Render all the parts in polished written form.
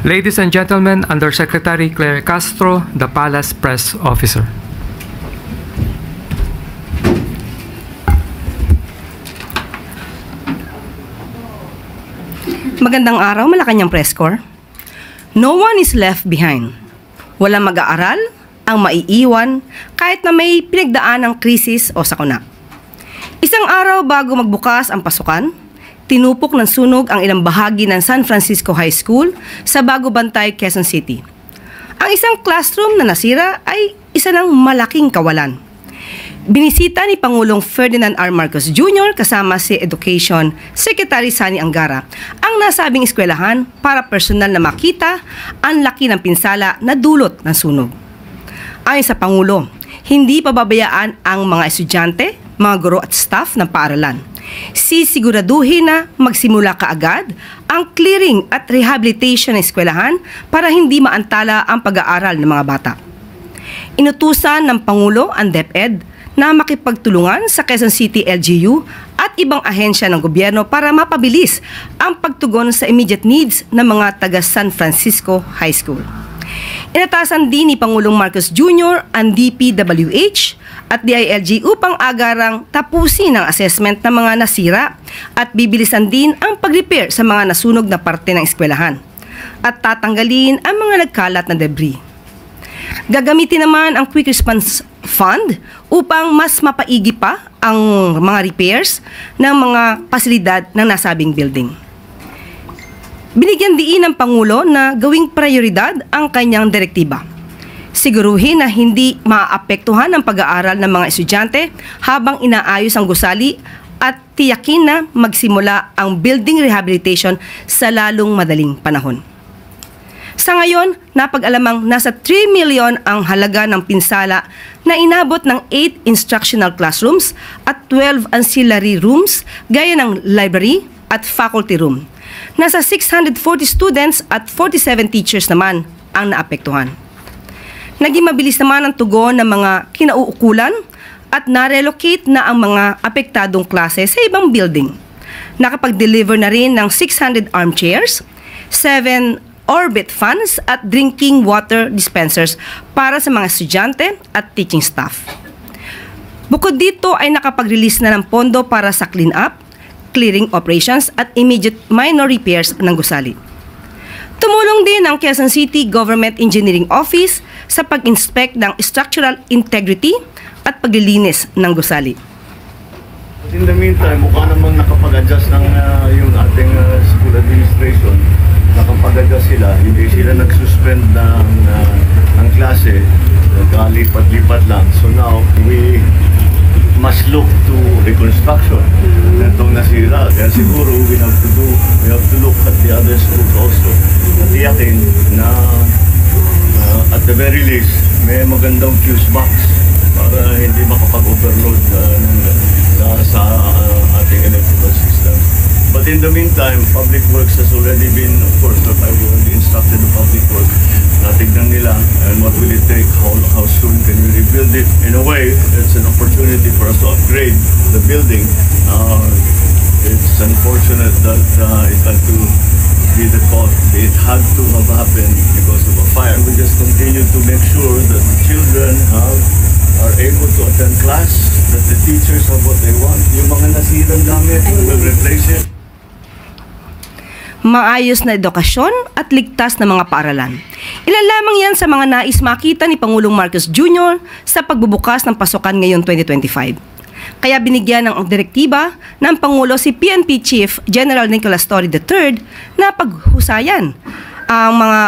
Ladies and gentlemen, Undersecretary Claire Castro, the Palace Press Officer. Magandang araw, Malacanang Press Corps. No one is left behind. Walang mag-aaral ang maiiwan kahit na may pinagdaan ng krisis o sakuna. Isang araw bago magbukas ang pasukan, tinupok ng sunog ang ilang bahagi ng San Francisco High School sa Bago Bantay, Quezon City. Ang isang classroom na nasira ay isa ng malaking kawalan. Binisita ni Pangulong Ferdinand R. Marcos Jr. kasama si Education Secretary Sani Angara ang nasabing eskwelahan para personal na makita ang laki ng pinsala na dulot ng sunog. Ayon sa Pangulo, hindi pababayaan ang mga estudyante, mga guro at staff ng paaralan. Sisiguraduhin na magsimula kaagad ang clearing at rehabilitation ng eskwelahan para hindi maantala ang pag-aaral ng mga bata. Inutusan ng Pangulo ang DepEd na makipagtulungan sa Quezon City LGU at ibang ahensya ng gobyerno para mapabilis ang pagtugon sa immediate needs ng mga taga San Francisco High School. Inatasan din ni Pangulong Marcos Jr. ang DPWH at DILG upang agarang tapusin ang assessment ng mga nasira at bibilisan din ang pag-repair sa mga nasunog na parte ng eskwelahan at tatanggalin ang mga nagkalat na debris. Gagamitin naman ang Quick Response Fund upang mas mapaigi pa ang mga repairs ng mga pasilidad ng nasabing building. Binigyan diin ng Pangulo na gawing prioridad ang kanyang direktiba. Siguruhin na hindi maapektuhan ang pag-aaral ng mga estudyante habang inaayos ang gusali at tiyakin na magsimula ang building rehabilitation sa lalong madaling panahon. Sa ngayon, napag-alamang nasa 3 million ang halaga ng pinsala na inabot ng 8 instructional classrooms at 12 ancillary rooms gaya ng library at faculty room. Nasa 640 students at 47 teachers naman ang naapektuhan. Naging mabilis naman ang tugon ng mga kinauukulan at na-relocate na ang mga apektadong klase sa ibang building. Nakapag-deliver na rin ng 600 armchairs, 7 orbit fans at drinking water dispensers para sa mga estudyante at teaching staff. Bukod dito ay nakapag-release na ng pondo para sa clean-up, clearing operations at immediate minor repairs ng gusali. Tumulong din ang Quezon City Government Engineering Office sa pag-inspect ng structural integrity at paglilinis ng gusali. In the meantime, mukha namang nakapag-adjust ng yung ating school administration. Nakapag-adjust sila, hindi sila nag-suspend ng klase, nagkalipat-lipat lang. So now, we must look to reconstruction itong nasira. Kaya siguro we have to look at the other schools also. Natiyakin na at the very least, may magandang fuse box para hindi makapag-overload sa ating electrical system. But in the meantime, Public Works has already been, of course, I already instructed the Public Works na tignan nila and what will it take, how soon can we rebuild it. In a way, it's an opportunity for us to upgrade the building. It's unfortunate that it had to be the cause. It had to have happened because of a fire. We just continue to make sure that the children are able to attend class, that the teachers have what they want. Yung mga nasirang gamit, we will replace it. Maayos na edukasyon at ligtas na mga paaralan. Ilan lamang yan sa mga nais makita ni Pangulong Marcos Jr. sa pagbubukas ng pasukan ngayong 2025. Kaya binigyan ng direktiba ng Pangulo si PNP Chief General Nicolas Torre III na paghusayan ang mga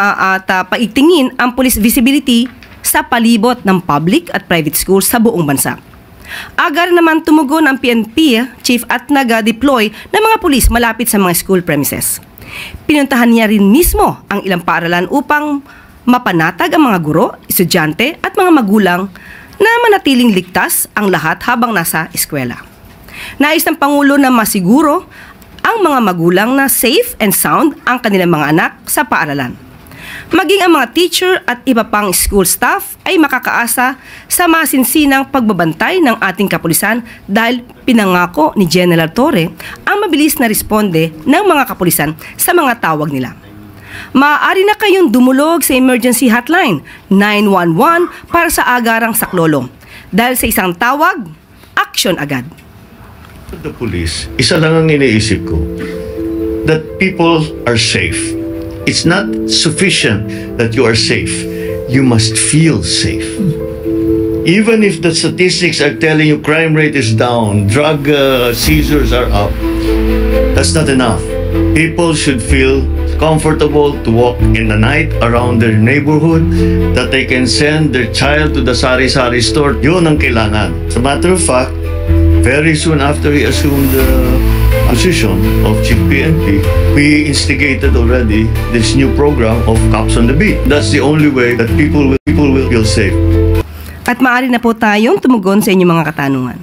paitingin ang police visibility sa palibot ng public at private schools sa buong bansa. Agar naman tumugon ang PNP Chief at nag-deploy ng mga pulis malapit sa mga school premises. Pinuntahan niya rin mismo ang ilang paaralan upang mapanatag ang mga guro, estudyante at mga magulang na manatiling ligtas ang lahat habang nasa eskwela. Nais ng Pangulo na masiguro ang mga magulang na safe and sound ang kanilang mga anak sa paaralan. maging ang mga teacher at iba pang school staff ay makakaasa sa masinsinang pagbabantay ng ating kapulisan dahil pinangako ni General Torre ang mabilis na responde ng mga kapulisan sa mga tawag nila. Maaari na kayong dumulog sa emergency hotline 911 para sa agarang saklolo. Dahil sa isang tawag, action agad. The police, isa lang ang iniisip ko, that people are safe. It's not sufficient that you are safe. You must feel safe. Even if the statistics are telling you crime rate is down, drug seizures are up, that's not enough. People should feel comfortable to walk in the night around their neighborhood, that they can send their child to the sari-sari store. Yun ang kailangan. As a matter of fact, very soon after he assumed the position of Chief PNP, we instigated already this new program of Cops on the Beat. That's the only way that people will feel safe. At maaari na po tayong tumugon sa inyong mga katanungan.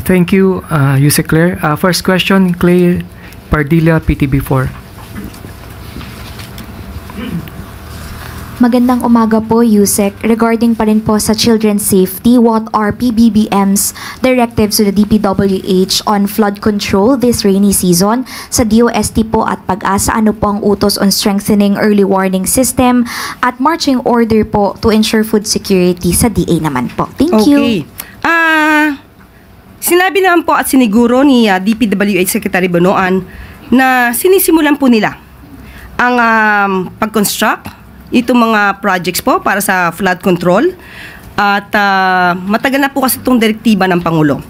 Thank you, Yusek Claire. First question, Claire Pardilla, PTB4. Magandang umaga po, Yusek. Regarding pa rin po sa children's safety, what are PBBM's directives to the DPWH on flood control this rainy season? Sa DOST po at Pag-asa, ano po ang utos on strengthening early warning system at marching order po to ensure food security sa DA naman po? Thank you. Sinabi naman po at siniguro ni DPWH Secretary Bonoan na sinisimulan po nila ang pag-construct itong mga projects po para sa flood control at matagal na po kasi itong direktiba ng Pangulo.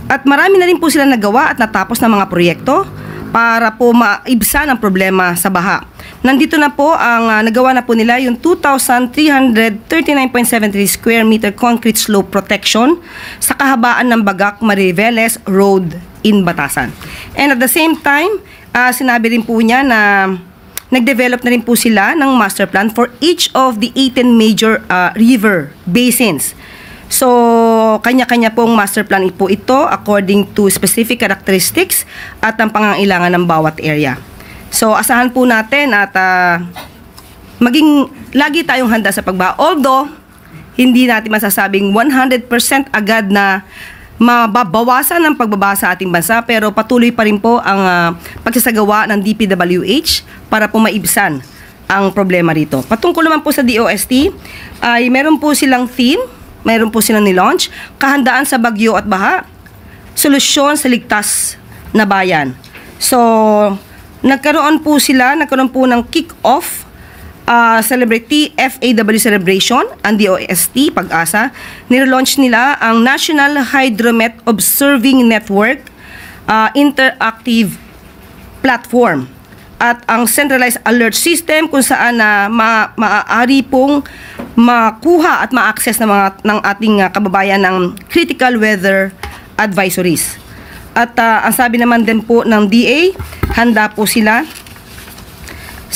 At marami na rin po sila nagawa at natapos na mga proyekto para po maibsan ang problema sa baha. Nandito na po ang nagawa na po nila yung 2,339.73 square meter concrete slope protection sa kahabaan ng Bagak Mariveles Road in Batasan. And at the same time, sinabi rin po niya na nag-develop na rin po sila ng master plan for each of the 18 major river basins. So, kanya-kanya pong master plan po ito according to specific characteristics at ang pangangailangan ng bawat area. So, asahan po natin at maging lagi tayong handa sa pagbaha. Although, hindi natin masasabing 100% agad na mababawasan ng pagbaba sa ating bansa, pero patuloy pa rin po ang pagsasagawa ng DPWH para po maibsan ang problema rito. Patungkol naman po sa DOST, ay meron po silang theme, meron po silang nilaunch, kahandaan sa bagyo at baha, solusyon sa ligtas na bayan. So, nagkaroon po ng kick-off Celebrity FAW Celebration, ang DOST, Pag-asa. Nirelaunch nila ang National Hydromet Observing Network Interactive Platform at ang Centralized Alert System kung saan maaari pong makuha at ma-access ng ating kababayan ng critical weather advisories. At ang sabi naman din po ng DA, handa po sila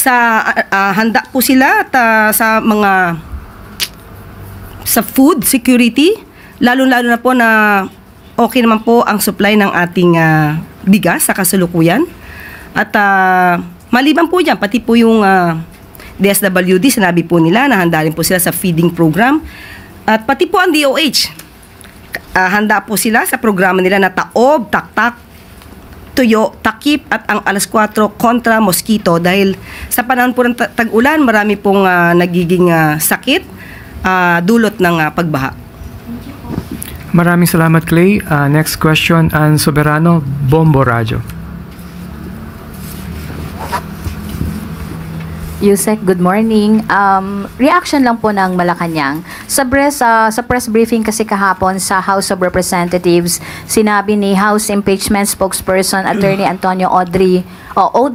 at sa food security, lalo-lalo na po na okay naman po ang supply ng ating bigas sa kasalukuyan. At maliban po dyan, pati po yung DSWD, sinabi po nila na handa rin po sila sa feeding program. At pati po ang DOH, handa po sila sa programa nila na Taob, Taktak, Tuyo, Takip at ang alas 4 kontra mosquito dahil sa panahon po ng tag-ulan, marami pong nagiging sakit dulot ng pagbaha. Maraming salamat, Clay. Next question, Ann Soberano, Bombo Radio. Yusek, good morning. Reaction lang po ng Malacanang. Sa press briefing kasi kahapon sa House of Representatives, sinabi ni House Impeachment Spokesperson Attorney Antonio Odi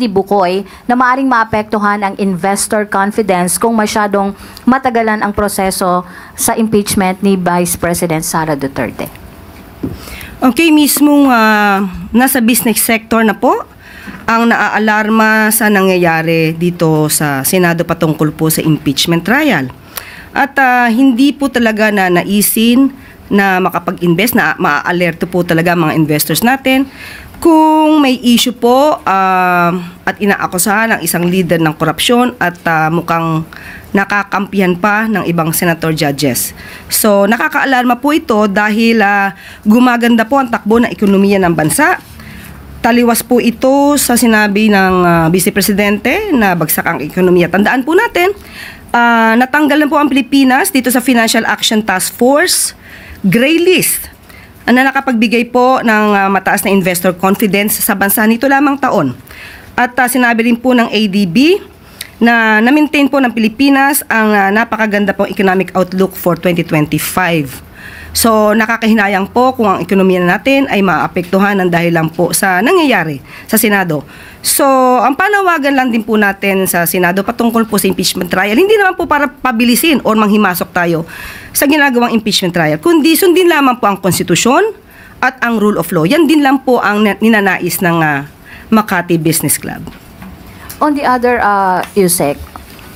Bukoy na maaring maapektuhan ang investor confidence kung masyadong matagalan ang proseso sa impeachment ni Vice President Sara Duterte. Okay, mismong nasa business sector na po ang naaalarma sa nangyayari dito sa Senado patungkol po sa impeachment trial. At hindi po talaga na naisin na makapag-invest, na maa-alerto po talaga mga investors natin Kung may issue po at inaakusahan ng isang leader ng korupsyon at mukhang nakakampihan pa ng ibang senator judges. So nakakaalarma po ito dahil gumaganda po ang takbo ng ekonomiya ng bansa. Taliwas po ito sa sinabi ng Vice Presidente na bagsak ang ekonomiya. Tandaan po natin, natanggal na po ang Pilipinas dito sa Financial Action Task Force Gray List na nakapagbigay po ng mataas na investor confidence sa bansa nito lamang taon. At sinabi rin po ng ADB na na-maintain po ng Pilipinas ang napakaganda pong economic outlook for 2025. So nakakahinayang po kung ang ekonomiya natin ay maapektuhan ng dahil lang po sa nangyayari sa Senado. So ang panawagan lang din po natin sa Senado patungkol po sa impeachment trial, hindi naman po para pabilisin o manghimasok tayo sa ginagawang impeachment trial, kundi sundin lamang po ang konstitusyon at ang rule of law. Yan din lang po ang ninanais ng Makati Business Club. On the other, Yusek,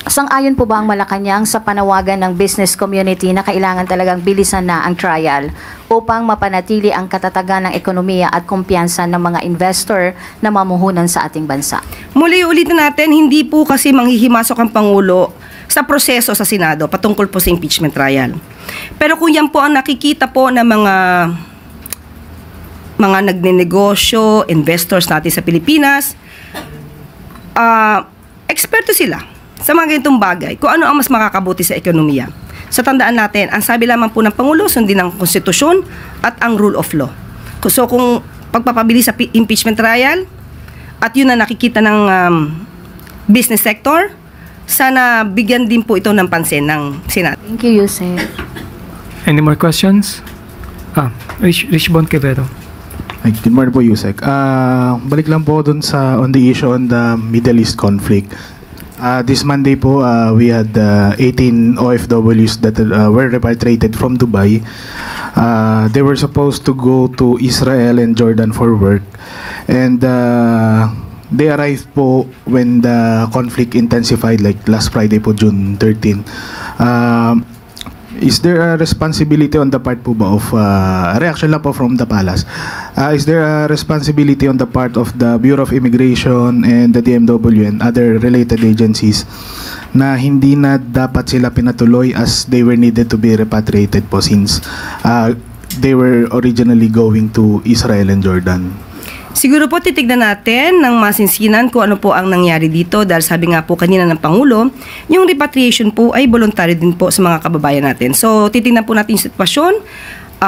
sang-ayon po ba ang Malacanang sa panawagan ng business community na kailangan talagang bilisan na ang trial upang mapanatili ang katatagan ng ekonomiya at kumpiyansa ng mga investor na mamuhunan sa ating bansa? Muli ulitin natin, hindi po kasi manghihimasok ang Pangulo sa proseso sa Senado patungkol po sa impeachment trial. Pero kung yan po ang nakikita po ng mga nagnenegosyo, investors natin sa Pilipinas, eksperto sila sa mga ganitong bagay, kung ano ang mas makakabuti sa ekonomiya. So tandaan natin, ang sabi lamang po ng Pangulo, sundin ang konstitusyon at ang rule of law. So kung pagpapabilis sa impeachment trial, at yun na nakikita ng business sector, sana bigyan din po ito ng pansin ng Senado. Thank you, Yusek. Any more questions? Richbon Quevedo. Ay, good morning po, Yusek. Balik lang po dun sa on the issue on the Middle East conflict. This Monday po, we had 18 OFWs that were repatriated from Dubai. They were supposed to go to Israel and Jordan for work. And they arrived po when the conflict intensified, like last Friday po, June 13. Is there a responsibility on the part po ba of, reaction lang po from the palace, is there a responsibility on the part of the Bureau of Immigration and the DMW and other related agencies na hindi na dapat sila pinatuloy as they were needed to be repatriated po since they were originally going to Israel and Jordan? Siguro po titignan natin ng masinsinan kung ano po ang nangyari dito dahil sabi nga po kanina ng Pangulo, yung repatriation po ay voluntary din po sa mga kababayan natin. So titignan po natin yung sitwasyon,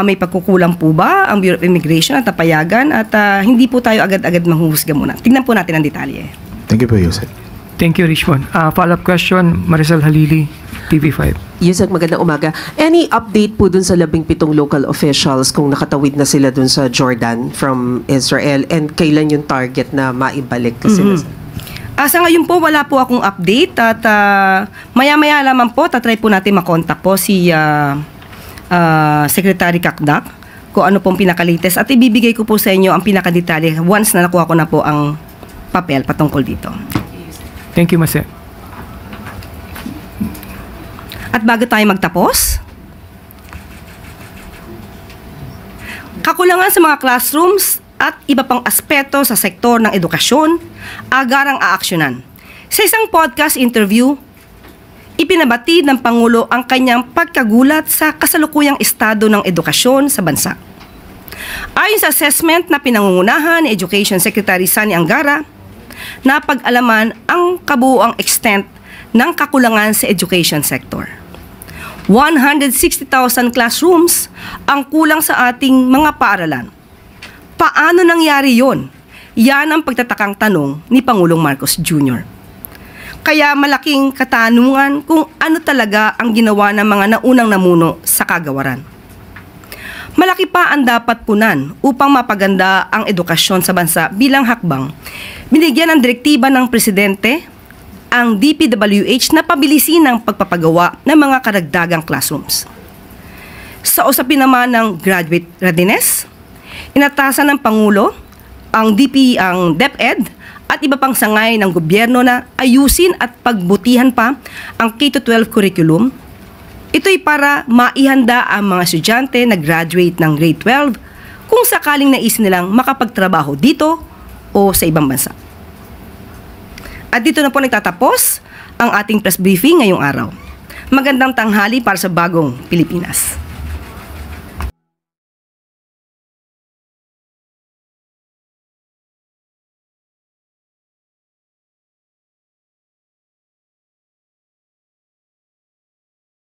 may pagkukulang po ba ang Bureau of Immigration at napayagan at hindi po tayo agad-agad manghuhusga muna. Tignan po natin ang detalye. Thank you po, Yusek. Thank you, Richbon. Follow-up question, Maricel Halili, TV5. Yusek, magandang umaga. Any update po dun sa 17 local officials kung nakatawid na sila dun sa Jordan from Israel and kailan yung target na maibalik sila? Sa ngayon po, wala po akong update at maya-maya lamang po, tatry po natin makontak po si Secretary Kakdak kung ano pong pinaka-latest at ibibigay ko po sa inyo ang pinaka-detalye once na nakuha ko na po ang papel patungkol dito. Thank you, Mase. At bago tayo magtapos, kakulangan sa mga classrooms at iba pang aspeto sa sektor ng edukasyon, agarang aaksyonan. Sa isang podcast interview, ipinabatid ng Pangulo ang kanyang pagkagulat sa kasalukuyang estado ng edukasyon sa bansa. Ayon sa assessment na pinangungunahan ni Education Secretary Sani Angara, napag-alaman ang kabuuang extent ng kakulangan sa education sector. 160,000 classrooms ang kulang sa ating mga paaralan. Paano nangyari yon? Yan ang pagtatakang tanong ni Pangulong Marcos Jr. Kaya malaking katanungan kung ano talaga ang ginawa ng mga naunang namuno sa kagawaran. Malaki pa ang dapat punan upang mapaganda ang edukasyon sa bansa bilang hakbang. Binigyan ng direktiba ng Presidente ang DPWH na pabilisin ang pagpapagawa ng mga karagdagang classrooms. Sa usapin naman ng graduate readiness, inatasan ng Pangulo ang DepEd at iba pang sangay ng gobyerno na ayusin at pagbutihan pa ang K-12 curriculum. Ito'y para maihanda ang mga estudyante na graduate ng grade 12 kung sakaling nais nilang makapagtrabaho dito o sa ibang bansa. At dito na po nagtatapos ang ating press briefing ngayong araw. Magandang tanghali para sa bagong Pilipinas.